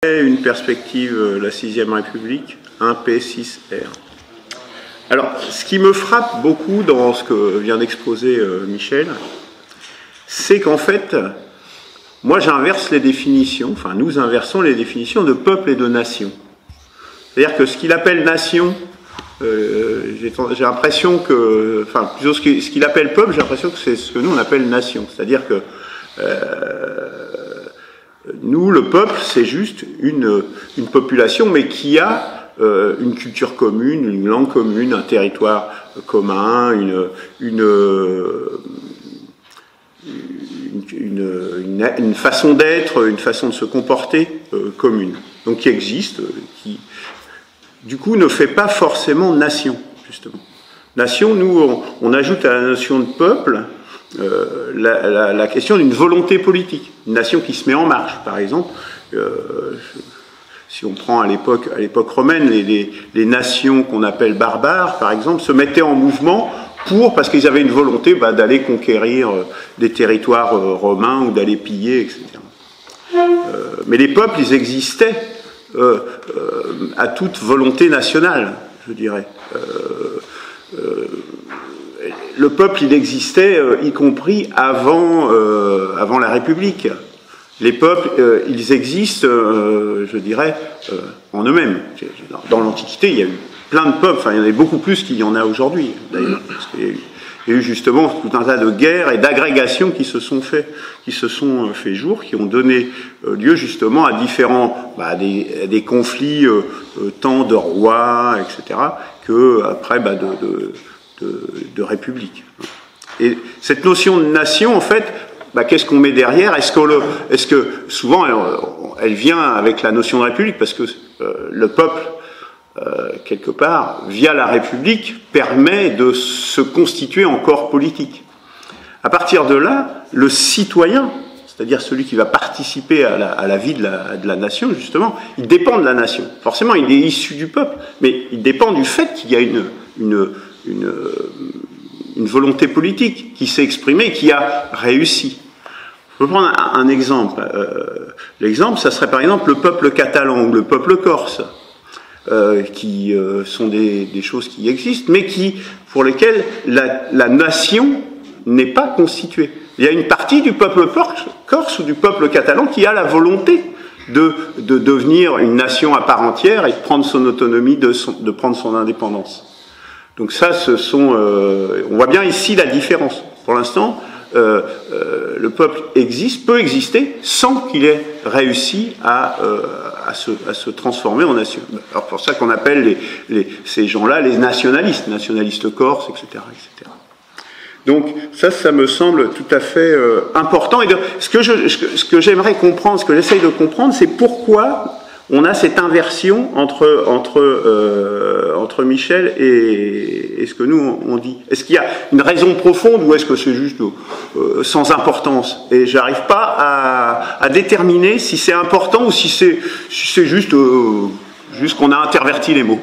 Une perspective, la 6e République, 1P6R. Alors, ce qui me frappe beaucoup dans ce que vient d'exposer Michel, c'est qu'en fait, moi j'inverse les définitions, enfin nous inversons les définitions de peuple et de nation. C'est-à-dire que ce qu'il appelle nation, j'ai l'impression que, enfin plutôt ce qu'il appelle peuple, j'ai l'impression que c'est ce que nous on appelle nation. C'est-à-dire que nous, le peuple, c'est juste une population, mais qui a une culture commune, une langue commune, un territoire commun, une façon d'être, une façon de se comporter commune. Donc qui existe, qui du coup ne fait pas forcément nation, justement. Nation, nous, on ajoute à la notion de peuple la question d'une volonté politique, une nation qui se met en marche, par exemple. Si on prend à l'époque romaine, les nations qu'on appelle barbares, par exemple, se mettaient en mouvement parce qu'ils avaient une volonté d'aller conquérir des territoires romains ou d'aller piller, etc. Mais les peuples, ils existaient à toute volonté nationale, je dirais. Le peuple, il existait, y compris avant la République. Les peuples, ils existent, je dirais, en eux-mêmes. Dans l'Antiquité, il y a eu plein de peuples, enfin, il y en avait beaucoup plus qu'il y en a aujourd'hui, d'ailleurs. Parce qu'il y a eu justement tout un tas de guerres et d'agrégations qui se sont fait jour, qui ont donné lieu justement à différents, des conflits, tant de rois, etc., que après, de république. Et cette notion de nation, en fait, qu'est-ce qu'on met derrière? Est-ce que souvent elle vient avec la notion de république, parce que le peuple, quelque part, via la république, permet de se constituer en corps politique. À partir de là, le citoyen, c'est-à-dire celui qui va participer à la vie de la nation, justement, il dépend de la nation. Forcément, il est issu du peuple, mais il dépend du fait qu'il y a une volonté politique qui s'est exprimée, qui a réussi. Je peux prendre un exemple. L'exemple, ça serait par exemple le peuple catalan ou le peuple corse, qui sont des choses qui existent, mais pour lesquelles la nation n'est pas constituée. Il y a une partie du peuple corse ou du peuple catalan qui a la volonté de devenir une nation à part entière et de prendre son autonomie, de prendre son indépendance. Donc ça, on voit bien ici la différence. Pour l'instant, le peuple peut exister sans qu'il ait réussi à se transformer en nation. Alors pour ça qu'on appelle ces gens-là les nationalistes corses, etc., etc. Donc ça me semble tout à fait important. Et ce que j'aimerais comprendre, ce que j'essaye de comprendre, c'est pourquoi on a cette inversion entre Michel et ce que nous on dit. Est-ce qu'il y a une raison profonde ou est-ce que c'est juste sans importance? Et j'arrive pas à déterminer si c'est important ou si c'est juste qu'on a interverti les mots.